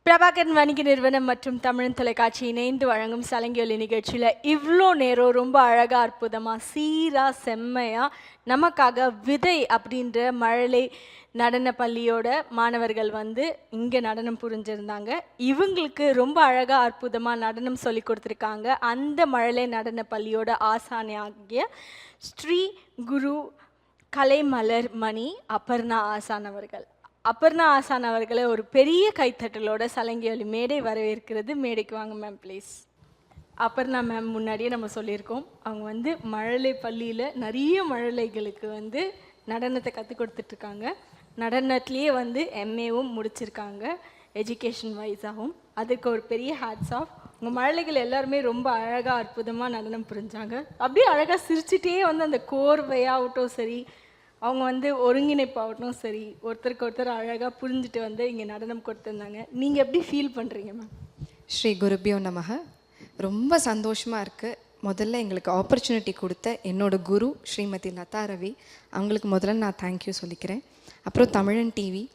பிரபாகரன் வணிக நிறுவனம் மற்றும் தமிழ் தொலைக்காட்சி இணைந்து வழங்கும் சலங்கியொலி நிகழ்ச்சியில் இவ்வளோ நேரம் ரொம்ப அழகாக அற்புதமாக சீராக செம்மையாக நமக்காக விதை அப்படின்ற மழலை நடன பள்ளியோட மாணவர்கள் வந்து இங்கே நடனம் புரிஞ்சிருந்தாங்க. இவங்களுக்கு ரொம்ப அழகாக அற்புதமாக நடனம் சொல்லி கொடுத்துருக்காங்க. அந்த மழலை நடன பள்ளியோட ஆசானியாகிய ஸ்ரீ குரு கலைமலர் மணி அபர்ணா ஆசான் அவர்கள். அபர்ணா ஆசான் அவர்களை ஒரு பெரிய கைத்தட்டலோட சலங்கியொலி மேடை வரவேற்கிறது. மேடைக்கு வாங்க மேம் ப்ளீஸ். அபர்ணா மேம் முன்னாடியே நம்ம சொல்லியிருக்கோம், அவங்க வந்து மழலை பள்ளியில் நிறைய மழலைகளுக்கு வந்து நடனத்தை கற்றுக் கொடுத்துட்ருக்காங்க. நடனத்துலேயே வந்து எம்ஏவும் முடிச்சிருக்காங்க எஜுகேஷன் வைஸாகவும். அதுக்கு ஒரு பெரிய ஹேட்ஸ் ஆஃப். உங்கள் மழலைகள் எல்லாருமே ரொம்ப அழகாக அற்புதமாக நடனம் புரிஞ்சாங்க. அப்படியே அழகாக சிரிச்சுட்டே வந்து அந்த கோர்வையாகட்டும் சரி, அவங்க வந்து ஒருங்கிணைப்பாகட்டும் சரி, ஒருத்தருக்கு ஒருத்தர் அழகாக புரிஞ்சுட்டு வந்து இங்கே நடனம் கொடுத்துருந்தாங்க. நீங்கள் எப்படி ஃபீல் பண்ணுறீங்க மேம்? ஸ்ரீ குருபியோ நமக. ரொம்ப சந்தோஷமாக இருக்குது. முதல்ல எங்களுக்கு ஆப்பர்ச்சுனிட்டி கொடுத்த என்னோட குரு ஸ்ரீமதி லதா ரவி, அவங்களுக்கு முதல்ல நான் தேங்க்யூ சொல்லிக்கிறேன். அப்புறம் தமிழன் டிவி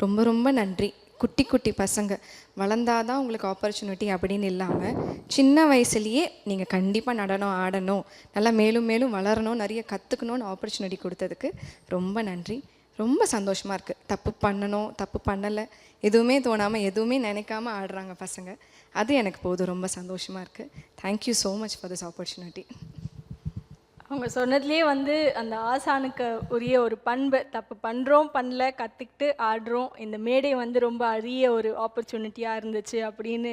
ரொம்ப ரொம்ப நன்றி. குட்டி குட்டி பசங்க வளர்ந்தாதான் உங்களுக்கு ஆப்பர்ச்சுனிட்டி அப்படின்னு இல்லாமல் சின்ன வயசுலேயே நீங்கள் கண்டிப்பாக நடனம் ஆடணும், நல்லா மேலும் மேலும் வளரணும், நிறைய கற்றுக்கணும்னு ஆப்பர்ச்சுனிட்டி கொடுத்ததுக்கு ரொம்ப நன்றி. ரொம்ப சந்தோஷமாக இருக்குது. தப்பு பண்ணணும், தப்பு பண்ணலை, எதுவுமே தோணாமல் எதுவுமே நினைக்காம ஆடுறாங்க பசங்க. அது எனக்கு போதும். ரொம்ப சந்தோஷமாக இருக்குது. Thank you so much for this opportunity. அவங்க சொன்னதுலேயே வந்து அந்த ஆசானுக்கு உரிய ஒரு பண்பு, தப்பு பண்ணுறோம் பண்ணல கற்றுக்கிட்டு ஆடுறோம், இந்த மேடை வந்து ரொம்ப அரிய ஒரு ஆப்பர்ச்சுனிட்டியாக இருந்துச்சு அப்படின்னு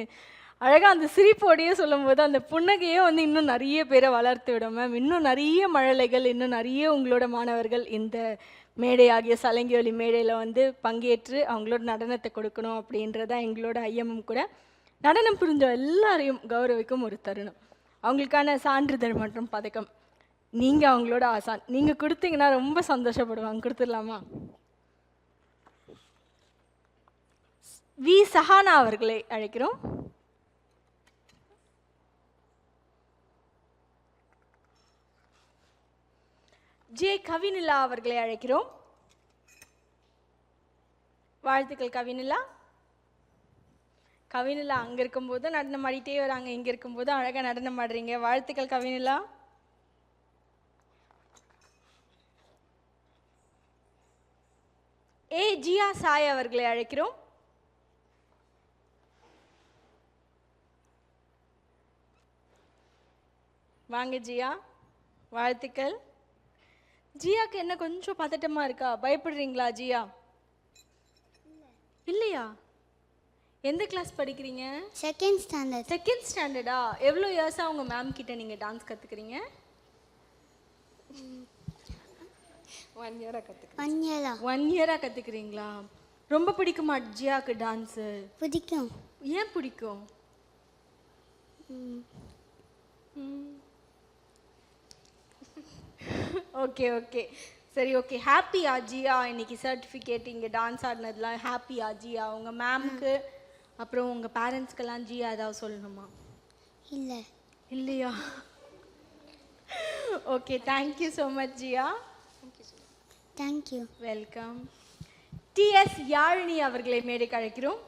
அழகாக அந்த சிரிப்போடையே சொல்லும்போது அந்த புன்னகையே வந்து இன்னும் நிறைய பேரை வளர்த்து விடும் மேம். இன்னும் நிறைய மழலைகள், இன்னும் நிறைய உங்களோட மாணவர்கள் இந்த மேடை ஆகிய சலங்கியொலி மேடையில் வந்து பங்கேற்று அவங்களோட நடனத்தை கொடுக்கணும் அப்படின்றதான் எங்களோட ஐயமும் கூட. நடனம் புரிஞ்ச எல்லாரையும் கௌரவிக்கும் ஒரு தருணம். அவங்களுக்கான சான்றிதழ் மற்றும் பதக்கம் நீங்கள் அவங்களோட ஆசான், நீங்கள் கொடுத்தீங்கன்னா ரொம்ப சந்தோஷப்படுவாங்க. கொடுத்துடலாமா? வி சஹானா அவர்களை அழைக்கிறோம். ஜே கவினிலா அவர்களை அழைக்கிறோம். வாழ்த்துக்கள் கவினிலா. கவினிலா அங்கே இருக்கும்போது நடனம் ஆடிட்டே வராங்க, இங்கே இருக்கும்போது அழகாக நடனம் ஆடுறீங்க. வாழ்த்துக்கள் கவினிலா. ஏ ஜியா சாய் அவர்களை அழைக்கிறோம். வாங்க ஜியா, வாழ்த்துக்கள். ஜியாக்கு என்ன கொஞ்சம் பதட்டமா இருக்கா? பயப்படுறீங்களா ஜியா? இல்லையா? எந்த கிளாஸ் படிக்கிறீங்க? Second standard. செகண்ட் ஸ்டாண்டர்டா? எவ்வளோ இயர்ஸாக உங்கள் மேம் கிட்ட நீங்கள் டான்ஸ் கற்றுக்குறீங்க? 1 இயராக கற்றுக்கிறேன். 1 இயரா? 1 இயராக கற்றுக்குறீங்களா? ரொம்ப பிடிக்குமா ஜியாவுக்கு டான்ஸு? பிடிக்கும். ஏன் பிடிக்கும்? ஓகே ஓகே சரி, ஓகே. ஹாப்பியா ஜியா? இன்னைக்கு சர்டிஃபிகேட் இங்கே டான்ஸ் ஆடினதுலாம் ஹாப்பியா ஜியா? உங்கள் மேம்க்கு அப்புறம் உங்கள் பேரண்ட்ஸ்க்கெல்லாம் ஜியா ஏதாவது சொல்லணுமா? இல்லை. இல்லையா? ஓகே, தேங்க்யூ ஸோ மச் ஜியா. தேங்க்யூ. வெல்கம். டிஎஸ் யாழினி அவர்களை மேடைக்கு அழைக்கிறோம்.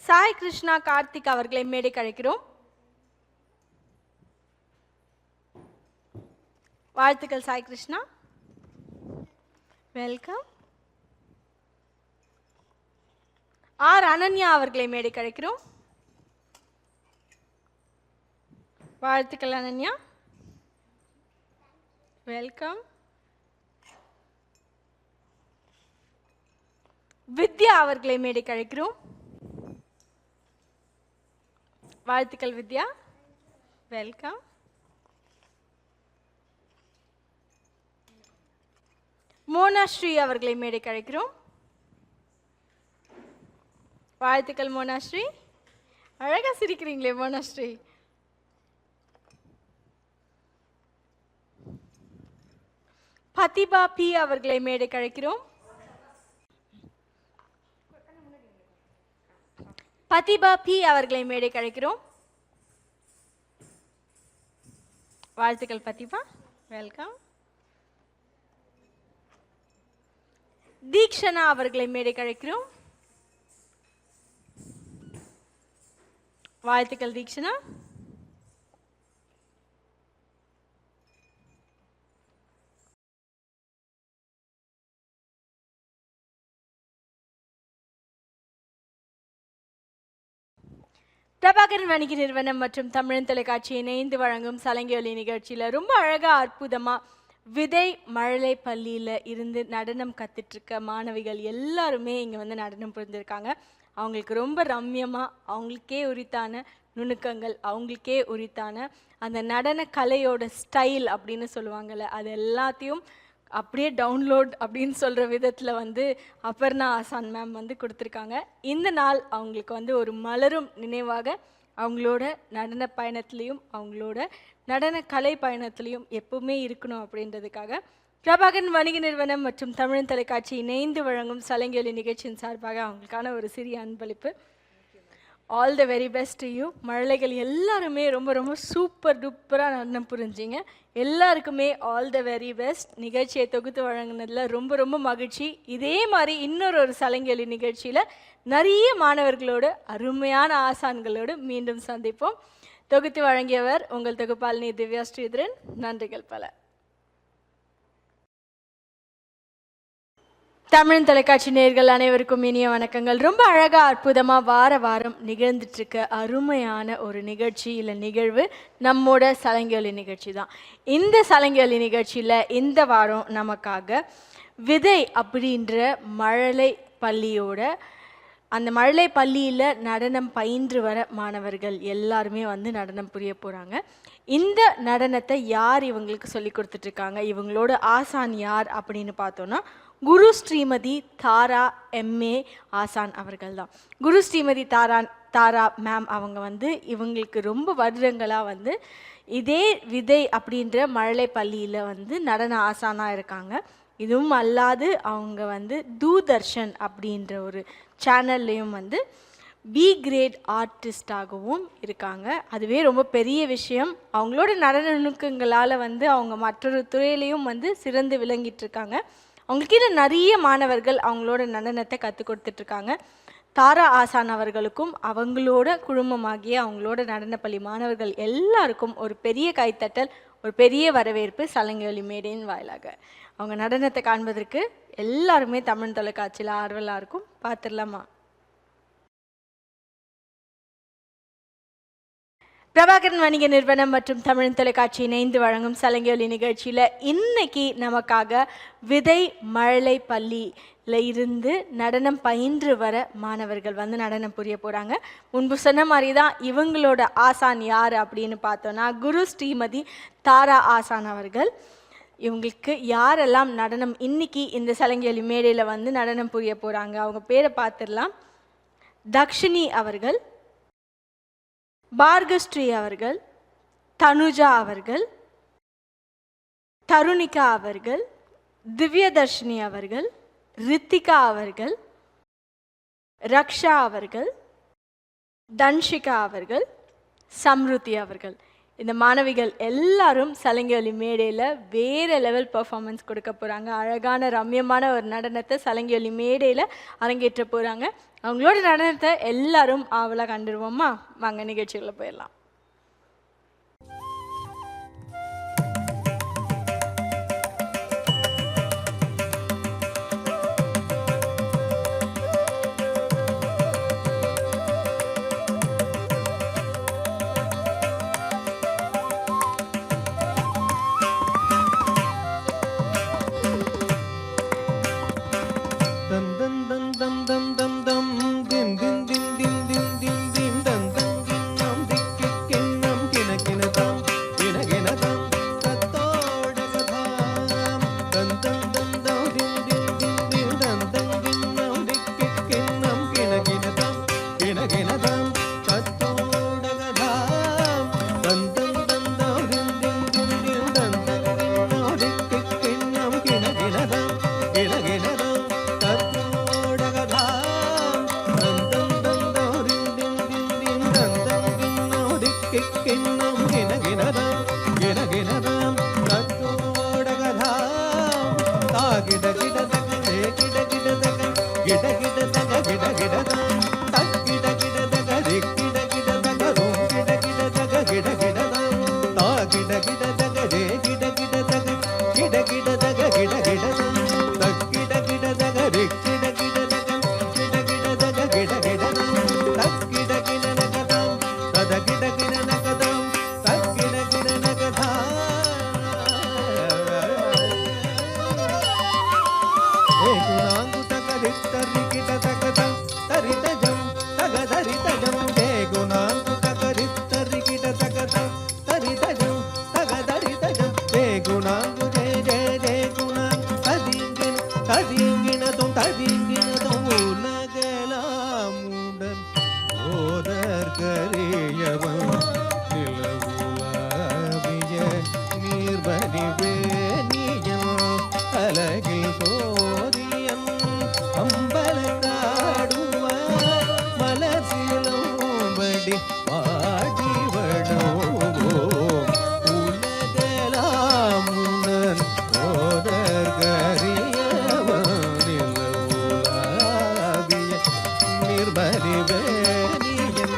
சாய் கிருஷ்ணா கார்த்திக் அவர்களை மேடைக்கு அழைக்கிறோம். வாழ்த்துக்கள் சாய் கிருஷ்ணா. வெல்கம். ஆர் அனன்யா அவர்களை மேடைக்கு அழைக்கிறோம். வாழ்த்துக்கள் அனன்யா. வெல்கம். வித்யா அவர்களை மேடைக்கு அழைக்கிறோம். வாழ்த்துக்கள் வித்யா. வெல்கம். மோனாஸ்ரீ அவர்களை மேடைக்கு அழைக்கிறோம். வாழ்த்துக்கள் மோனாஸ்ரீ. அழகா சிரிக்கிறீங்களே மோனாஸ்ரீ. பத்திபா பி அவர்களை மேடைக்கு அழைக்கிறோம். பத்திபா பி அவர்களை மேடைக்கு அழைக்கிறோம். வாழ்த்துக்கள் பத்திபா. வெல்கம். தீக்ஷனா அவர்களை மேடைக்கு அழைக்கிறோம். வாழ்த்துக்கள் தீக்ஷனா. பிரபாகரன் வணிக நிறுவனம் மற்றும் தமிழன் தொலைக்காட்சி இணைந்து வழங்கும் சலங்கை நிகழ்ச்சியில் ரொம்ப அழகா அற்புதமா விதை மழலை பள்ளியில் இருந்து நடனம் கற்றுட்டு இருக்க மாணவிகள் எல்லாருமே இங்கே வந்து நடனம் புரிந்திருக்காங்க. அவங்களுக்கு ரொம்ப ரம்யமாக அவங்களுக்கே உரித்தான நுணுக்கங்கள், அவங்களுக்கே உரித்தான அந்த நடன கலையோட ஸ்டைல் அப்படின்னு சொல்லுவாங்கள்ல, அது எல்லாத்தையும் அப்படியே டவுன்லோட் அப்படின்னு சொல்கிற விதத்தில் வந்து அபர்ணா ஆசான் மேம் வந்து கொடுத்துருக்காங்க. இந்த நாள் அவங்களுக்கு வந்து ஒரு மலரும் நினைவாக அவங்களோட நடன பயணத்துலேயும் அவங்களோட நடன கலை பயணத்துலேயும் எப்பவுமே இருக்கணும் அப்படின்றதுக்காக பிரபாகரன் வணிக நிறுவனம் மற்றும் தமிழன் தொலைக்காட்சி இணைந்து வழங்கும் சலங்கை நிகழ்ச்சியின் சார்பாக அவங்களுக்கான ஒரு சிறிய அன்பளிப்பு. All the very best to you. மழலைகள் எல்லாருமே ரொம்ப ரொம்ப சூப்பர் டூப்பராக நடனம் புரிஞ்சிங்க. எல்லாருக்குமே ஆல் த வெரி பெஸ்ட். நிகழ்ச்சியை தொகுத்து வழங்கினதில் ரொம்ப ரொம்ப மகிழ்ச்சி. இதே மாதிரி இன்னொரு சலங்கை நிகழ்ச்சியில் நிறைய மாணவர்களோடு அருமையான ஆசான்களோடு மீண்டும் சந்திப்போம். தொகுத்து வழங்கியவர் உங்கள் தொகுப்பாளினி திவ்யா ஸ்ரீதரன். நன்றிகள் பல. தமிழ் தொலைக்காட்சி நேயர்கள் அனைவருக்கும் இனிய வணக்கங்கள். ரொம்ப அழகாக அற்புதமாக வார வாரம் நிகழ்ந்துட்டு இருக்க அருமையான ஒரு நிகழ்ச்சி இல்லை நிகழ்வு நம்மோட சலங்கை நிகழ்ச்சி தான். இந்த சலங்கை நிகழ்ச்சியில் இந்த வாரம் நமக்காக விதை அப்படின்ற மழலை பள்ளியோட அந்த மழலை பள்ளியில் நடனம் பயின்று வர மாணவர்கள் எல்லாருமே வந்து நடனம் புரிய போகிறாங்க. இந்த நடனத்தை யார் இவங்களுக்கு சொல்லி கொடுத்துட்ருக்காங்க, இவங்களோட ஆசான் யார் அப்படின்னு பார்த்தோன்னா குரு ஸ்ரீமதி தாரா எம்ஏ ஆசான் அவர்கள் தான். குரு ஸ்ரீமதி தாரா மேம் அவங்க வந்து இவங்களுக்கு ரொம்ப வருடங்களாக வந்து இதே விதை அப்படின்ற மழலை பள்ளியில் வந்து நடன ஆசானாக இருக்காங்க. இதுவும் அல்லாது அவங்க வந்து தூர்தர்ஷன் அப்படின்ற ஒரு சேனல்லையும் வந்து பி கிரேட் ஆர்டிஸ்டாகவும் இருக்காங்க. அதுவே ரொம்ப பெரிய விஷயம். அவங்களோட நடன நுணுக்கங்களால் வந்து அவங்க மற்றொரு துறையிலையும் வந்து சிறந்து விளங்கிட்டு இருக்காங்க. அவங்களுக்கு நிறைய மாணவர்கள் அவங்களோட நடனத்தை கற்றுக் கொடுத்துட்ருக்காங்க. தாரா ஆசான் அவர்களுக்கும் அவங்களோட குழுமமாகிய அவங்களோட நடனப்பள்ளி மாணவர்கள் எல்லாருக்கும் ஒரு பெரிய கைத்தட்டல், ஒரு பெரிய வரவேற்பு சலங்கை மேடையின் வாயிலாக. அவங்க நடனத்தை காண்பதற்கு எல்லாருமே தமிழ் தொலைக்காட்சியில் ஆர்வலாக இருக்கும். பார்த்துடலாமா? பிரபாகரன் வணிக நிறுவனம் மற்றும் தமிழ் தொலைக்காட்சி இணைந்து வழங்கும் சலங்கை நிகழ்ச்சியில் இன்னைக்கு நமக்காக விதை மழலை பள்ளியில் இருந்து நடனம் பயின்று வர மாணவர்கள் வந்து நடனம் புரிய போகிறாங்க. முன்பு சொன்ன மாதிரி தான் இவங்களோட ஆசான் யார் அப்படின்னு பார்த்தோன்னா குரு ஸ்ரீமதி தாரா ஆசான் அவர்கள். இவங்களுக்கு யாரெல்லாம் நடனம் இன்னைக்கு இந்த சலங்கை மேடையில் வந்து நடனம் புரிய போகிறாங்க, அவங்க பேரை பார்த்துடலாம். தக்ஷினி அவர்கள், பார்கஸ்ரீ அவர்கள், தனுஜா அவர்கள், தருணிகா அவர்கள், திவ்யதர்ஷினி அவர்கள், ரித்திகா அவர்கள், ரக்ஷா அவர்கள், தன்ஷிகா அவர்கள், சம்ருதி அவர்கள். இந்த மாணவிகள் எல்லாரும் சலங்கை மேடையில் வேறு லெவல் பர்ஃபார்மன்ஸ் கொடுக்க போகிறாங்க. அழகான ரம்யமான ஒரு நடனத்தை சலங்கை மேடையில் அரங்கேற்ற போகிறாங்க. அவங்களோட நடனத்தை எல்லாரும் ஆவலாக கண்டுருவோமா? வாங்க நிகழ்ச்சிகளை போயிடலாம். गिड गिड गिड गिड गिडनगदं तद्गिडगिडनगधा हे गुणांगु तकरित्तरिकिटतकदं तरितजं तगदरितजं हे गुणांगु तकरित्तरिकिटतकदं तरितजं तगदरितजं हे गुणांगु जय जय जय गुणां ததிங்கினதும் ததிங்கினதும் உலகலாமுடன் ஓதற்கரியவன் நிலவுலாவிய நீர்வடிவேணியன் அலகில் சோதியன் அம்பலத்தாடுவார் மலர்சிலோம்படி பாடி வடோம் உலகலாமுடன் ஓதற்கரிய பரிவேணியன்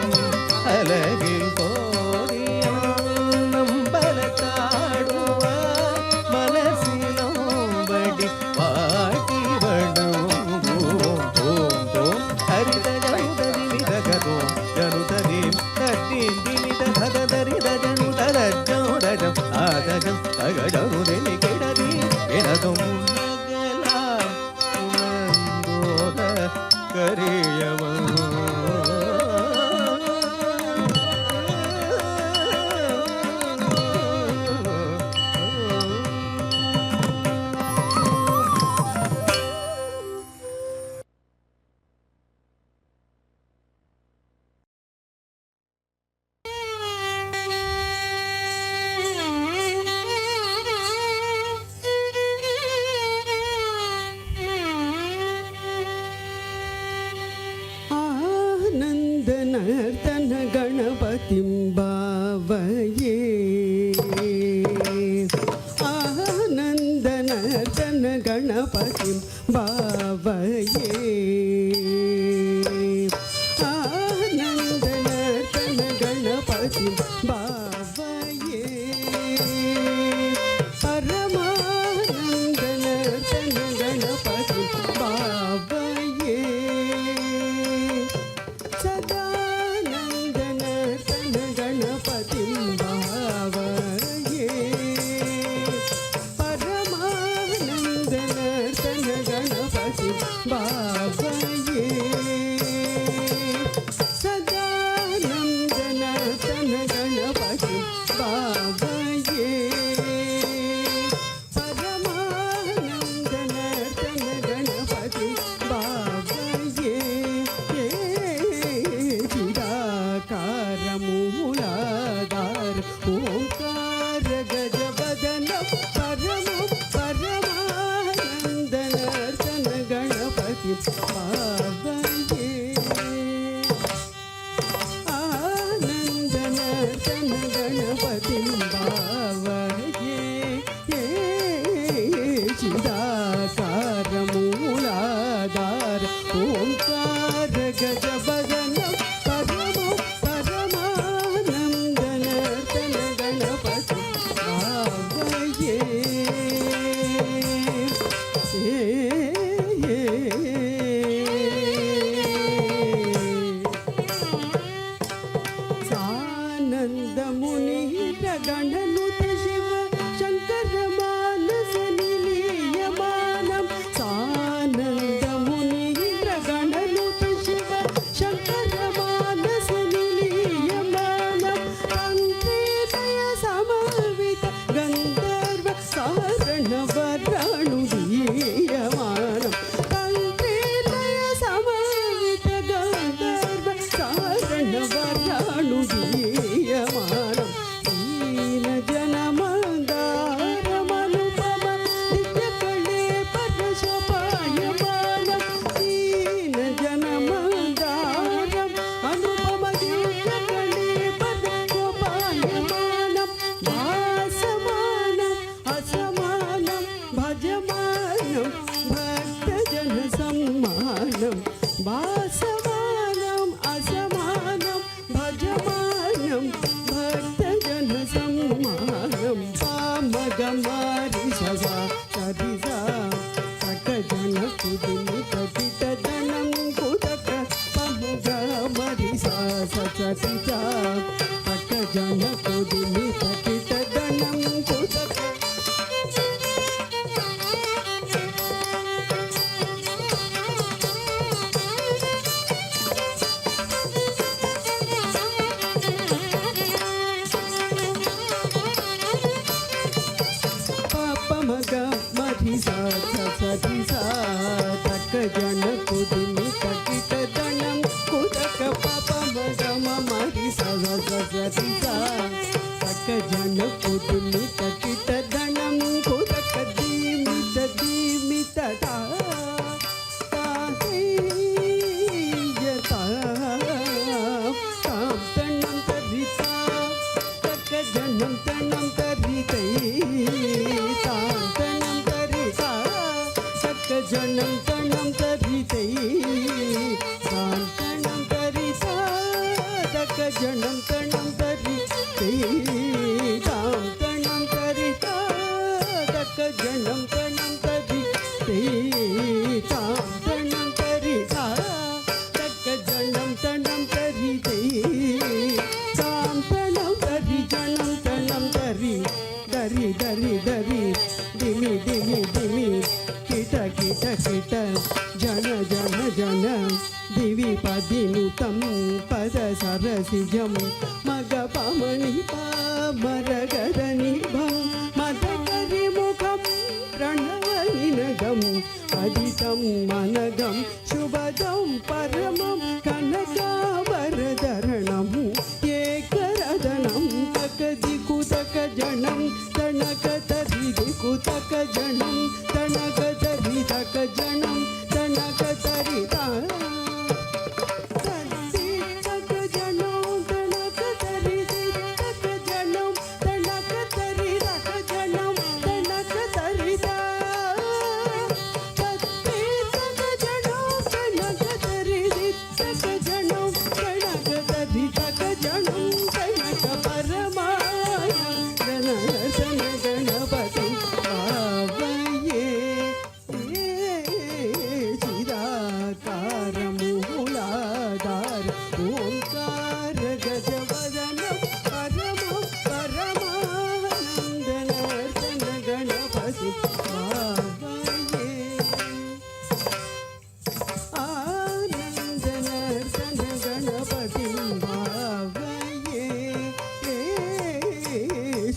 அலகில் போதியம் நம்பலத்தாடுவார் மலசிலோம்படி பாட்டி வடும் தோம் தோம் ஹரிதஜனுததி விதகதோம் ஜனுததீம் தத்தீம் திமித தததரித ஜனுதரஜோதஜம் ஆதஜம் தகஜனுதெனி கிடதி எனதும் உலகலாம் உணர்ந்தோத கரியவன் नर्तन गणपतिं भावये आनन्द नर्तन गणपतिं भावये आनन्द नर्तन गणपतिं भावये परमानन्द नर्तन गणपतिं भावये सदानन्दनर्तन गणपतिं भावये परमानन्दनर्तन गणपतिं भावये सदानन्दनर्तन गणपतिं भावये परमानन्दनर्तन गणपतिं भावये मूलाधार ओंकार गजवदन परमानंद नर्तन गणपति भावये आनंद नर्तन गणपति भावये चिदाकार मूलाधार ओंकार गजवदन गणनुत शिव शंकर मानस निलीयमानं सानंद मुनीन्द्र गणनुत शिव शंकर मानस निलीयमानं तंत्रेतय समवित गंधर्व सारण वराणुदीयमानं तंत्रेतय समवित गंधर्व सारण वराणुदीयमानं जन कुदिमि तकिट दनं कुतक मग मधि सा सति सा तक जन कुदिमि तकिट दनं कुतक पाप मग मधि सा सति सा तक जन कुदिमि तकिट दनं कुतक दीमित दीमित ता ताहेयता ताम तनं तरिता तक जनं तनं तरितै जनम तनम तरितै तान तनम तरिता तक जनम तनम तरितै ताम तनम तरिता तक जनम तनम तरितै ताम तनम तरिता तक जनम तनम तरितै ताम तनम तरि जनम तनम तरि दरि दरि दरि दिमि दिमि दिमि किट किट किट जन जन जन दिवि पदिनुतं पद सरसिजं मग पमनि पामरगरनिभं मदकरिमुखं प्रणवनिनगं अदितं मनगं शुभदं परमं कनकावरधरणं एकरदनं तकदिकुतक जनं तनकतदिकुतक जनं तनकतरितक जनं तनकतरिता तक जनं तनकतरितक जनं तनकतरितक जनं तनकतरिता तत्तक जनं तनकतरितक जनं तनकतरितक जनं तनक परमाय गणरसन गणपति आवये चिदाकार मूलाधार ओंकार गजवदनं परम परमानंदनर्तन गणपति आवये आनंदनर्तन गणपति आवये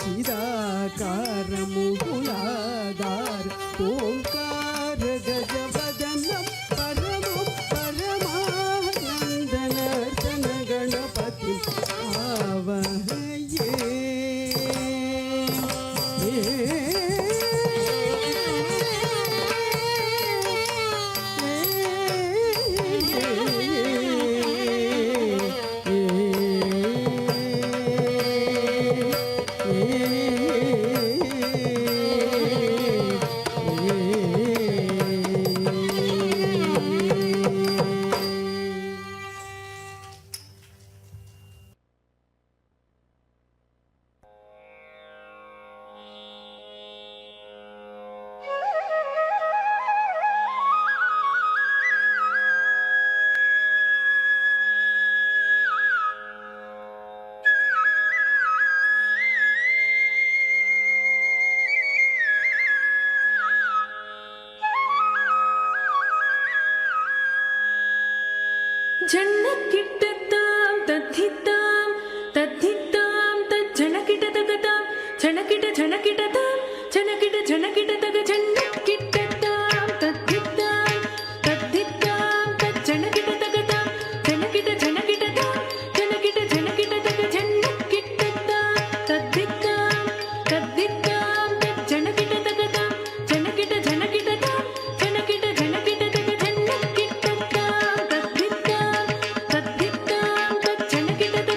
चिदाकार मूलाधार ओंकार गजवदनं परम परमानंदनर्तन Ganpati आवये ஜன்னக்கிட்டத்தாம் தத்தித்தாம் தத்தித்தாம் தஜனக்கிட்டதகதாம் ஜனக்கிட்ட ஜனக்கிட்டதாம் ஜனக்கிட்ட ஜனக்கிட்டதக ஜன்னக்கிட்டத்தாம் தத்தித்தாம் தத்தித்தாம் தஜனக்கிட்டதகதாம் ஜனக்கிட்ட ஜனக்கிட்டதாம் ஜனக்கிட்ட ஜனக்கிட்டதக ஜன்னக்கிட்டத்தாம் தத்தித்தாம் தத்தித்தாம் தஜனக்கிட்டதகதாம் ஜனக்கிட்ட ஜனக்கிட்டதாம் ஜனக்கிட்ட ஜனக்கிட்டதக ஜன்னக்கிட்டத்தாம் தத்தித்தாம் தத்தித்தாம் தஜனக்கிட்டதக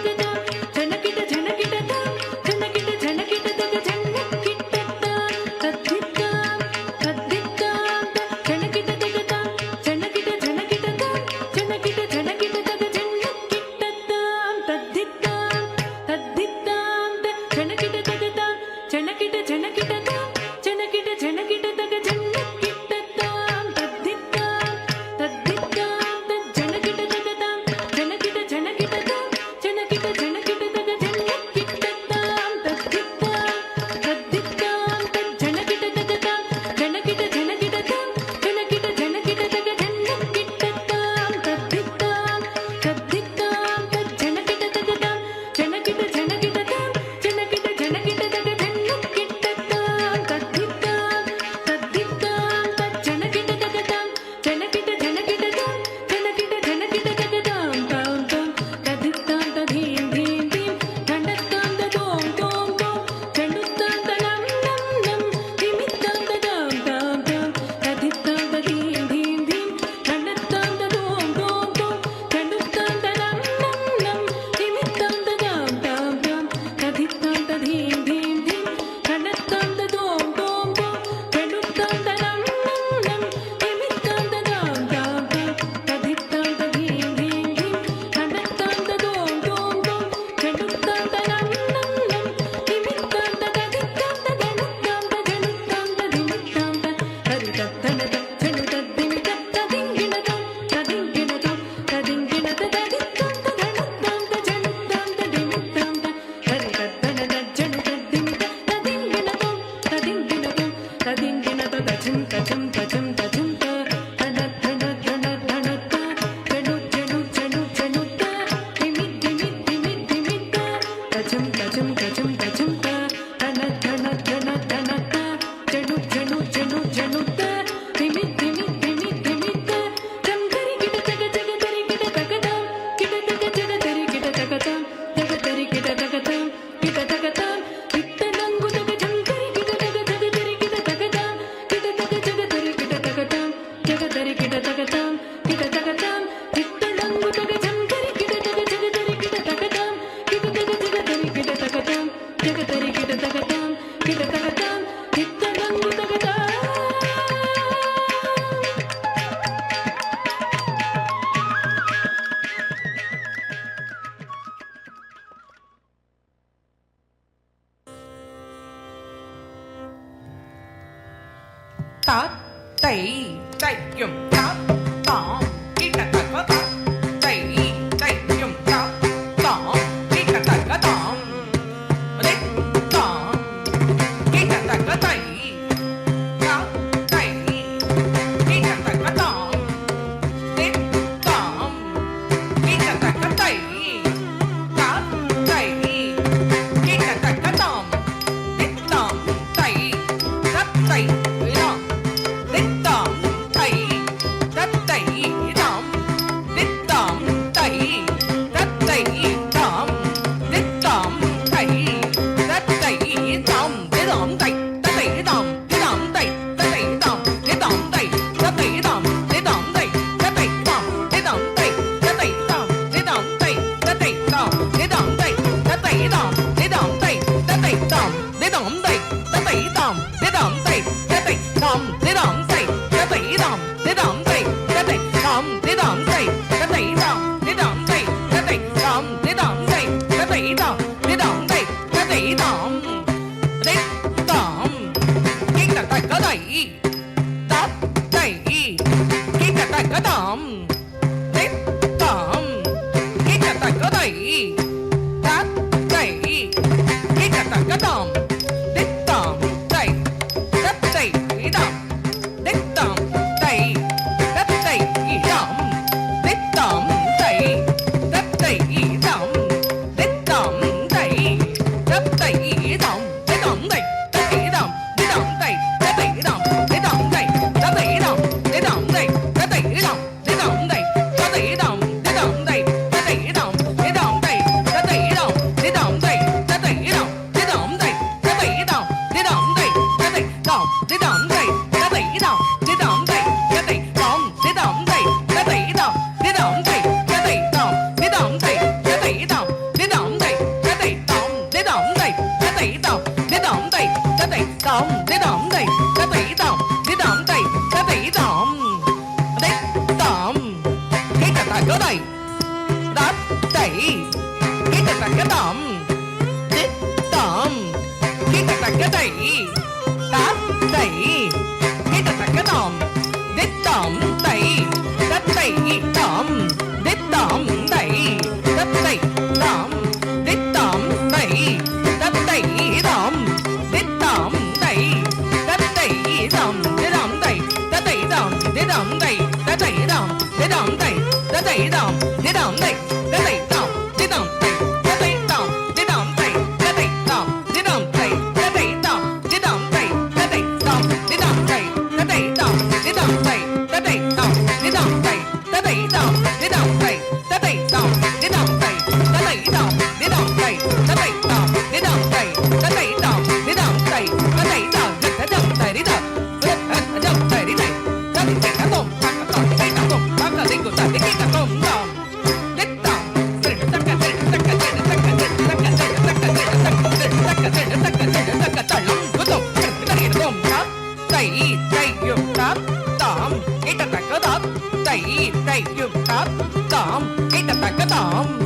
Tạm, cái tạm, cái tạm,